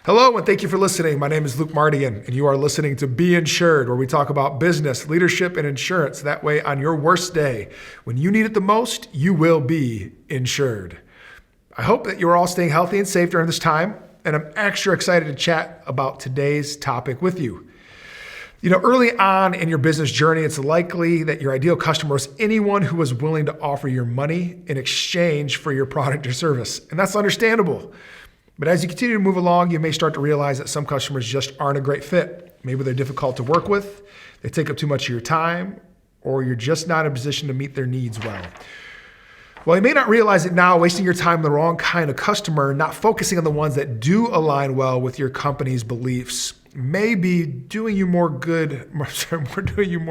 Hello, and thank you for listening. My name is Luke Mardigian, and you are listening to Be Insured, where we talk about business, leadership, and insurance. That way, on your worst day, when you need it the most, you will be insured. I hope that you're all staying healthy and safe during this time, and I'm extra excited to chat about today's topic with you. You know, early on in your business journey, it's likely that your ideal customer is anyone who is willing to offer your money in exchange for your product or service, and that's understandable. But as you continue to move along, you may start to realize that some customers just aren't a great fit. Maybe they're difficult to work with, they take up too much of your time, or you're just not in a position to meet their needs well. Well, you may not realize it now, wasting your time on the wrong kind of customer, not focusing on the ones that do align well with your company's beliefs, may be doing you more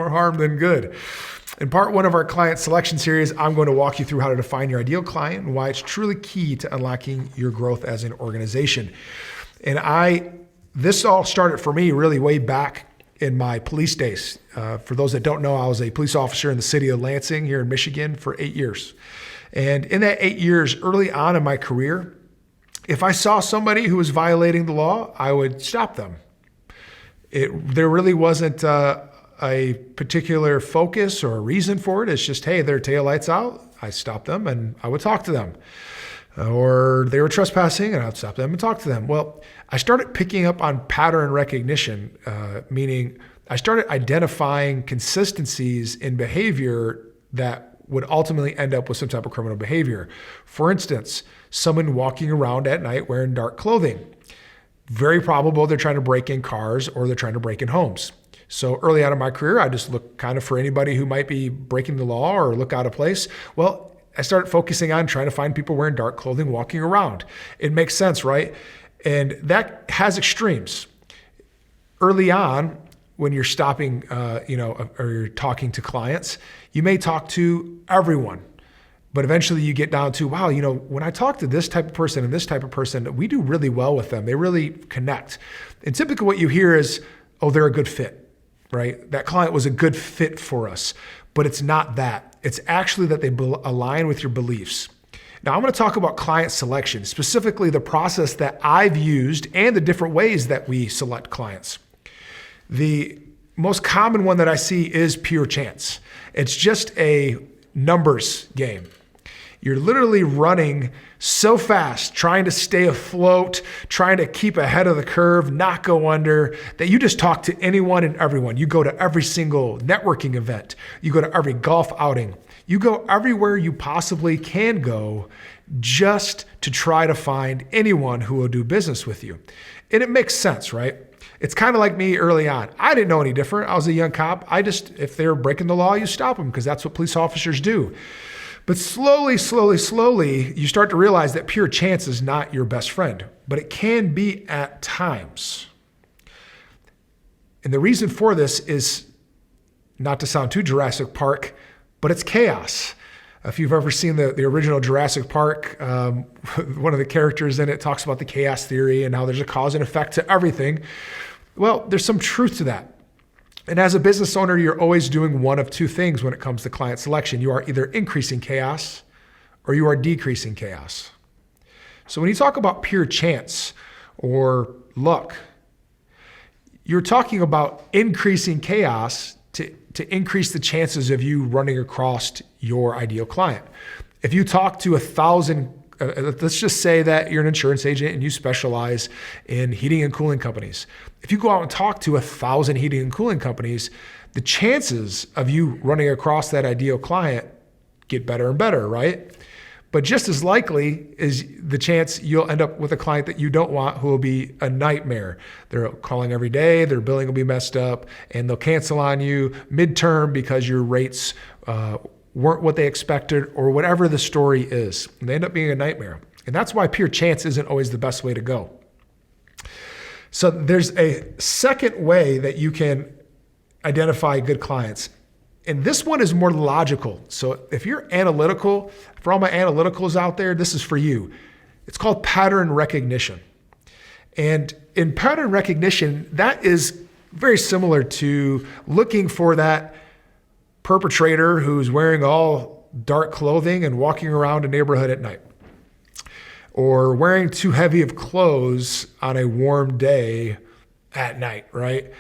harm than good. In part one of our client selection series, I'm going to walk you through how to define your ideal client and why it's truly key to unlocking your growth as an organization. And this all started for me really way back in my police days. For those that don't know, I was a police officer in the city of Lansing here in Michigan for 8 years. And in that 8 years, early on in my career, if I saw somebody who was violating the law, I would stop them. There really wasn't a particular focus or a reason for it. It's just, hey, their taillights out. I stopped them and I would talk to them. Or they were trespassing and I'd stop them and talk to them. Well, I started picking up on pattern recognition, meaning I started identifying consistencies in behavior that would ultimately end up with some type of criminal behavior. For instance, someone walking around at night wearing dark clothing. Very probable they're trying to break in cars or they're trying to break in homes. So early on in my career, I just looked kind of for anybody who might be breaking the law or look out of place. Well, I started focusing on trying to find people wearing dark clothing walking around. It makes sense, right? And that has extremes. Early on, when you're stopping, or you're talking to clients, you may talk to everyone. But eventually you get down to, wow, when I talk to this type of person and this type of person, we do really well with them. They really connect. And typically what you hear is, oh, they're a good fit, right? That client was a good fit for us. But it's not that. It's actually that they align with your beliefs. Now I'm going to talk about client selection, specifically the process that I've used and the different ways that we select clients. The most common one that I see is pure chance. It's just a numbers game. You're literally running so fast, trying to stay afloat, trying to keep ahead of the curve, not go under, that you just talk to anyone and everyone. You go to every single networking event. You go to every golf outing. You go everywhere you possibly can go just to try to find anyone who will do business with you. And it makes sense, right? It's kind of like me early on. I didn't know any different. I was a young cop. If they were breaking the law, you stop them because that's what police officers do. But slowly, you start to realize that pure chance is not your best friend, but it can be at times. And the reason for this is not to sound too Jurassic Park, but it's chaos. If you've ever seen the original Jurassic Park, one of the characters in it talks about the chaos theory and how there's a cause and effect to everything. Well, there's some truth to that. And as a business owner, you're always doing one of two things when it comes to client selection. You are either increasing chaos or you are decreasing chaos. So when you talk about pure chance or luck, you're talking about increasing chaos to increase the chances of you running across your ideal client. If you talk to 1,000, let's just say that you're an insurance agent and you specialize in heating and cooling companies. If you go out and talk to 1,000 heating and cooling companies, the chances of you running across that ideal client get better and better, right? But just as likely is the chance you'll end up with a client that you don't want who will be a nightmare. They're calling every day, their billing will be messed up, and they'll cancel on you midterm because your rates weren't what they expected or whatever the story is. And they end up being a nightmare. And that's why pure chance isn't always the best way to go. So there's a second way that you can identify good clients. And this one is more logical. So if you're analytical, for all my analyticals out there, this is for you. It's called pattern recognition. And in pattern recognition, that is very similar to looking for that perpetrator who's wearing all dark clothing and walking around a neighborhood at night. or wearing too heavy of clothes on a warm day at night, right?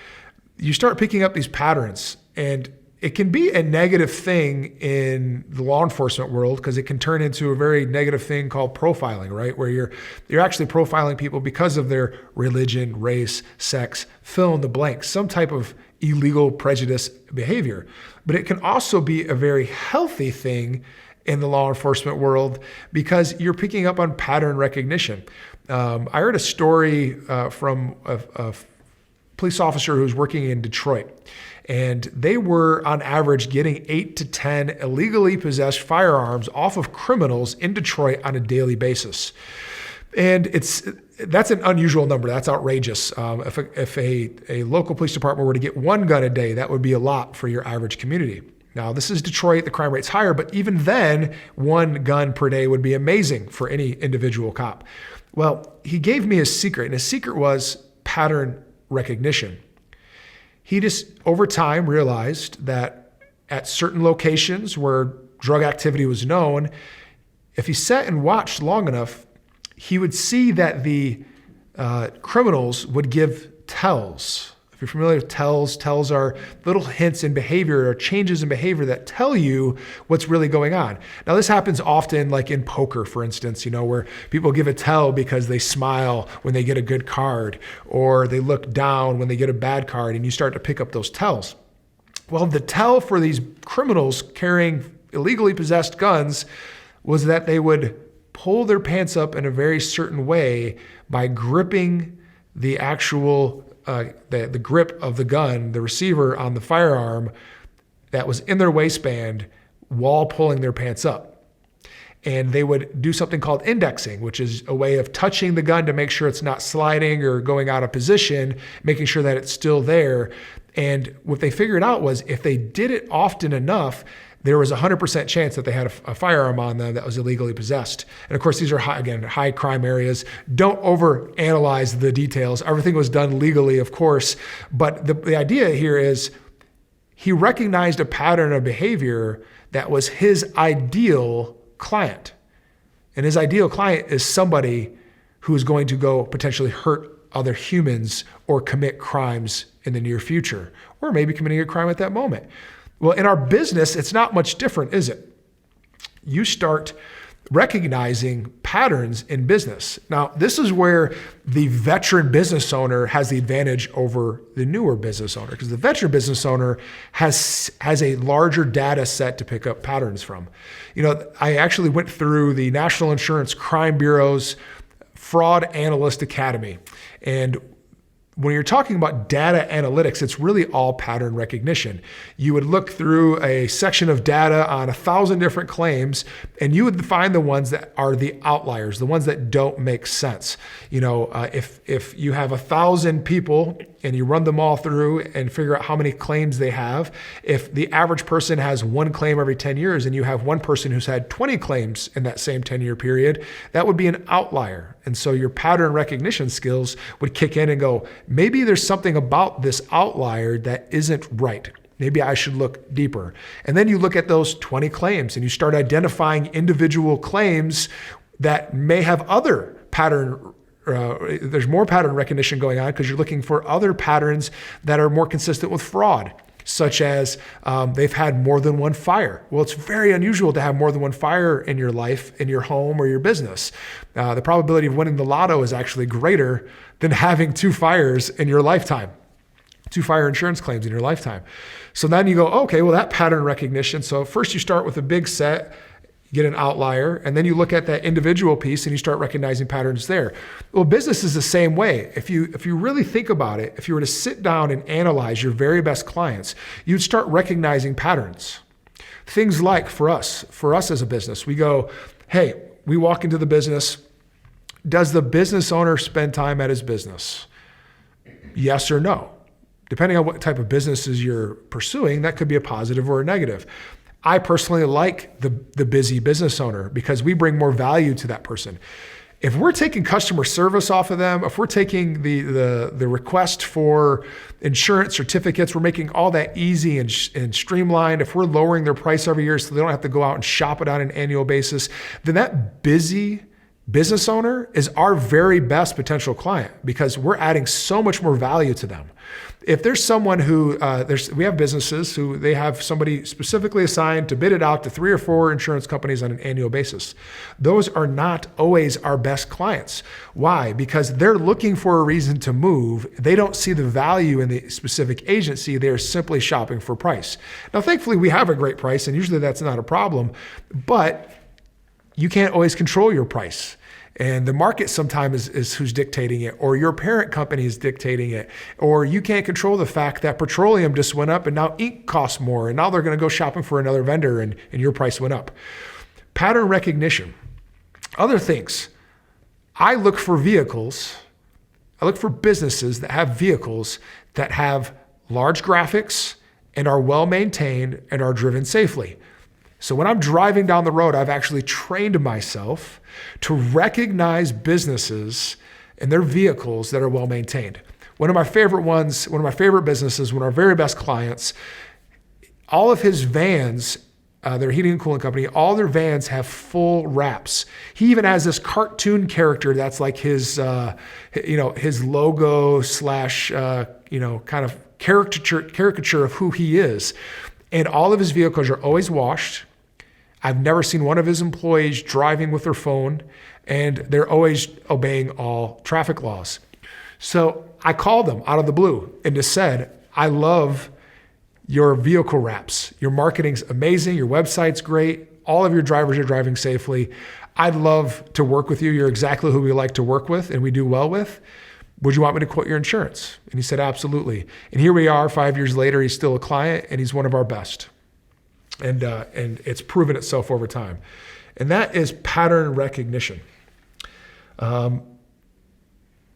You start picking up these patterns, and it can be a negative thing in the law enforcement world because it can turn into a very negative thing called profiling, right? Where you're actually profiling people because of their religion, race, sex, fill in the blank, some type of illegal prejudice behavior. But it can also be a very healthy thing in the law enforcement world because you're picking up on pattern recognition. I heard a story from a police officer who was working in Detroit. And they were, on average, getting 8 to 10 illegally possessed firearms off of criminals in Detroit on a daily basis. And that's an unusual number. That's outrageous. If a local police department were to get one gun a day, that would be a lot for your average community. Now, this is Detroit. The crime rate's higher, but even then, one gun per day would be amazing for any individual cop. Well, he gave me his secret, and his secret was pattern recognition. He just, over time, realized that at certain locations where drug activity was known, if he sat and watched long enough, he would see that the criminals would give tells. If you're familiar with tells are little hints in behavior or changes in behavior that tell you what's really going on. Now, this happens often, like in poker, for instance, where people give a tell because they smile when they get a good card, or they look down when they get a bad card, and you start to pick up those tells. Well, the tell for these criminals carrying illegally possessed guns was that they would pull their pants up in a very certain way by gripping the actual the grip of the gun, the receiver on the firearm that was in their waistband while pulling their pants up. And they would do something called indexing, which is a way of touching the gun to make sure it's not sliding or going out of position, making sure that it's still there. And what they figured out was if they did it often enough, there was a 100% chance that they had a firearm on them that was illegally possessed. And of course, these are high crime areas. Don't overanalyze the details. Everything was done legally, of course. But the idea here is he recognized a pattern of behavior that was his ideal client. And his ideal client is somebody who is going to go potentially hurt other humans or commit crimes in the near future, or maybe committing a crime at that moment. Well, in our business, it's not much different, is it? You start recognizing patterns in business. Now, this is where the veteran business owner has the advantage over the newer business owner, because the veteran business owner has a larger data set to pick up patterns from. I actually went through the National Insurance Crime Bureau's Fraud Analyst Academy, and when you're talking about data analytics, it's really all pattern recognition. You would look through a section of data on 1,000 different claims, and you would find the ones that are the outliers, the ones that don't make sense. If you have 1,000 people and you run them all through and figure out how many claims they have, if the average person has one claim every 10 years and you have one person who's had 20 claims in that same 10-year period, that would be an outlier. And so your pattern recognition skills would kick in and go, maybe there's something about this outlier that isn't right. Maybe I should look deeper. And then you look at those 20 claims and you start identifying individual claims that may have other pattern there's more pattern recognition going on because you're looking for other patterns that are more consistent with fraud, such as they've had more than one fire. Well, it's very unusual to have more than one fire in your life, in your home or your business. The probability of winning the lotto is actually greater than having 2 fires in your lifetime, 2 fire insurance claims in your lifetime. So then you go, okay, well, that pattern recognition. So first you start with a big set, get an outlier, and then you look at that individual piece and you start recognizing patterns there. Well, business is the same way. If you really think about it, if you were to sit down and analyze your very best clients, you'd start recognizing patterns. Things like for us as a business, we go, hey, we walk into the business. Does the business owner spend time at his business? Yes or no? Depending on what type of businesses you're pursuing, that could be a positive or a negative. I personally like the busy business owner because we bring more value to that person. If we're taking customer service off of them, if we're taking the request for insurance certificates, we're making all that easy and streamlined. If we're lowering their price every year so they don't have to go out and shop it on an annual basis, then that busy business owner is our very best potential client because we're adding so much more value to them. If there's someone who, we have businesses who they have somebody specifically assigned to bid it out to 3 or 4 insurance companies on an annual basis. Those are not always our best clients. Why? Because they're looking for a reason to move. They don't see the value in the specific agency. They're simply shopping for price. Now, thankfully, we have a great price, and usually that's not a problem, but you can't always control your price. And the market sometimes is who's dictating it, or your parent company is dictating it, or you can't control the fact that petroleum just went up and now ink costs more, and now they're going to go shopping for another vendor and your price went up. Pattern recognition. Other things. I look for businesses that have vehicles that have large graphics and are well maintained and are driven safely. So when I'm driving down the road, I've actually trained myself to recognize businesses and their vehicles that are well maintained. One of my favorite businesses, one of our very best clients, all of his vans, their heating and cooling company, all their vans have full wraps. He even has this cartoon character that's like his logo slash, kind of caricature of who he is. And all of his vehicles are always washed. I've never seen one of his employees driving with their phone, and they're always obeying all traffic laws. So I called them out of the blue and just said, I love your vehicle wraps. Your marketing's amazing. Your website's great. All of your drivers are driving safely. I'd love to work with you. You're exactly who we like to work with and we do well with. Would you want me to quote your insurance? And he said, absolutely. And here we are 5 years later, he's still a client and he's one of our best. And it's proven itself over time. And that is pattern recognition.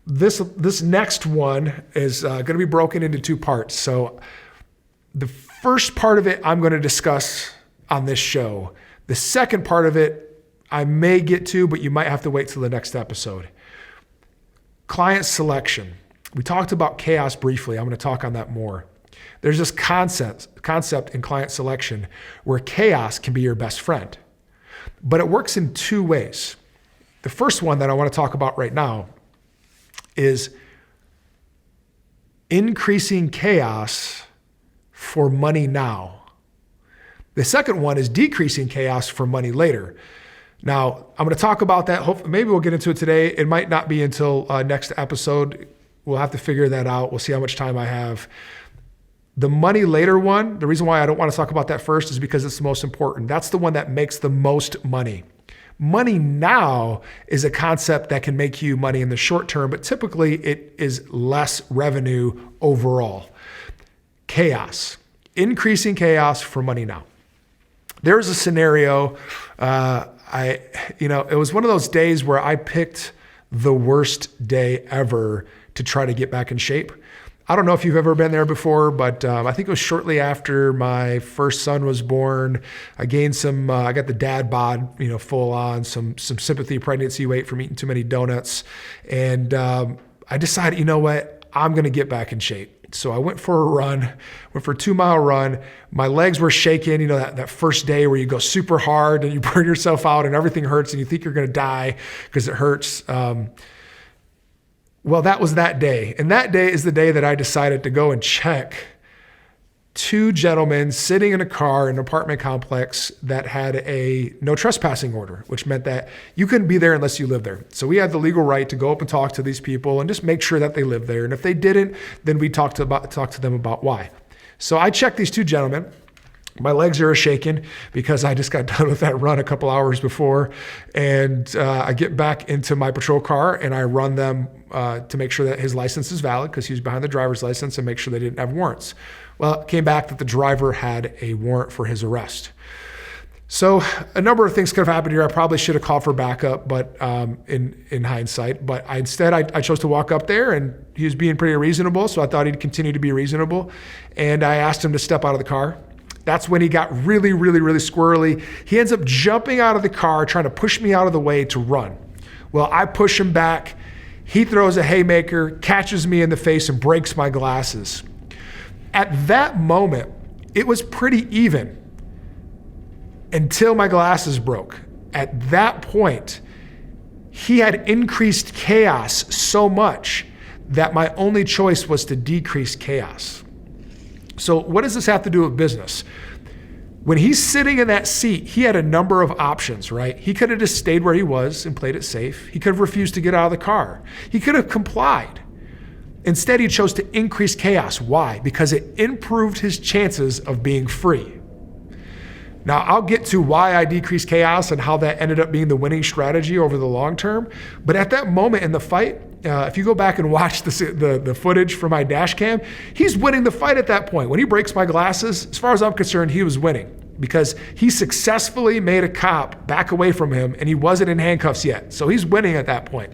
This next one is going to be broken into 2 parts. So the first part of it, I'm going to discuss on this show. The second part of it, I may get to, but you might have to wait till the next episode. Client selection. We talked about chaos briefly. I'm going to talk on that more. There's this concept in client selection where chaos can be your best friend, but it works in 2 ways. The first one that I want to talk about right now is increasing chaos for money now. The second one is decreasing chaos for money later. Now, I'm going to talk about that. Maybe we'll get into it today. It might not be until next episode. We'll have to figure that out. We'll see how much time I have. The money later one, the reason why I don't want to talk about that first is because it's the most important. That's the one that makes the most money. Money now is a concept that can make you money in the short term, but typically it is less revenue overall. Chaos, increasing chaos for money now. There's a scenario, it was one of those days where I picked the worst day ever to try to get back in shape. I don't know if you've ever been there before, but I think it was shortly after my first son was born. I gained I got the dad bod, full on, some sympathy pregnancy weight from eating too many donuts. And I decided, you know what, I'm going to get back in shape. So I went for a 2-mile run. My legs were shaking, that first day where you go super hard and you burn yourself out and everything hurts and you think you're going to die because it hurts. Well, that was that day. And that day is the day that I decided to go and check 2 gentlemen sitting in a car in an apartment complex that had a no trespassing order, which meant that you couldn't be there unless you lived there. So we had the legal right to go up and talk to these people and just make sure that they lived there. And if they didn't, then we talk to them about why. So I checked these 2 gentlemen. My legs are shaking because I just got done with that run a couple hours before. And I get back into my patrol car and I run them to make sure that his license is valid because he was behind the driver's license and make sure they didn't have warrants. Well, it came back that the driver had a warrant for his arrest. So a number of things could have happened here. I probably should have called for backup, but in hindsight, but instead I chose to walk up there and he was being pretty reasonable. So I thought he'd continue to be reasonable. And I asked him to step out of the car. That's when he got really, really, really squirrely. He ends up jumping out of the car, trying to push me out of the way to run. Well, I push him back. He throws a haymaker, catches me in the face and breaks my glasses. At that moment, it was pretty even until my glasses broke. At that point, he had increased chaos so much that my only choice was to decrease chaos. So what does this have to do with business? When he's sitting in that seat, he had a number of options, right? He could have just stayed where he was and played it safe. He could have refused to get out of the car. He could have complied. Instead, he chose to increase chaos. Why? Because it improved his chances of being free. Now, I'll get to why I decreased chaos and how that ended up being the winning strategy over the long term. But at that moment in the fight, if you go back and watch the footage from my dash cam, he's winning the fight at that point. When he breaks my glasses, as far as I'm concerned, he was winning because he successfully made a cop back away from him and he wasn't in handcuffs yet. So he's winning at that point.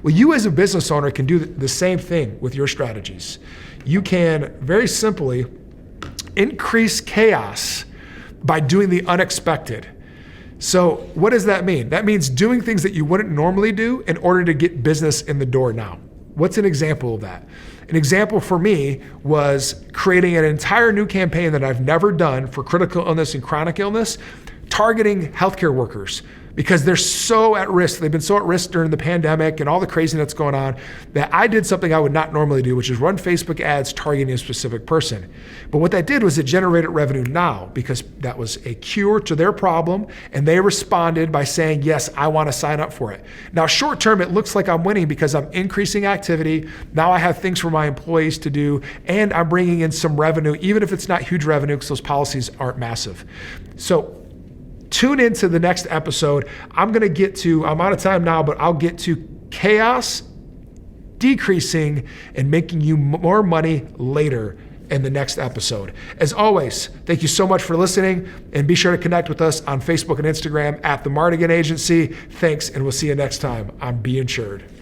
Well, you as a business owner can do the same thing with your strategies. You can very simply increase chaos by doing the unexpected. So what does that mean? That means doing things that you wouldn't normally do in order to get business in the door now. What's an example of that? An example for me was creating an entire new campaign that I've never done for critical illness and chronic illness, targeting healthcare workers because they're so at risk. They've been so at risk during the pandemic and all the craziness that's going on that I did something I would not normally do, which is run Facebook ads targeting a specific person. But what that did was it generated revenue now because that was a cure to their problem and they responded by saying, yes, I want to sign up for it. Now, short term, it looks like I'm winning because I'm increasing activity. Now I have things for my employees to do and I'm bringing in some revenue, even if it's not huge revenue because those policies aren't massive. So tune into the next episode. I'm out of time now, but I'll get to chaos decreasing and making you more money later in the next episode. As always, thank you so much for listening and be sure to connect with us on Facebook and Instagram at the Mardigian Agency. Thanks, and we'll see you next time on Be Insured.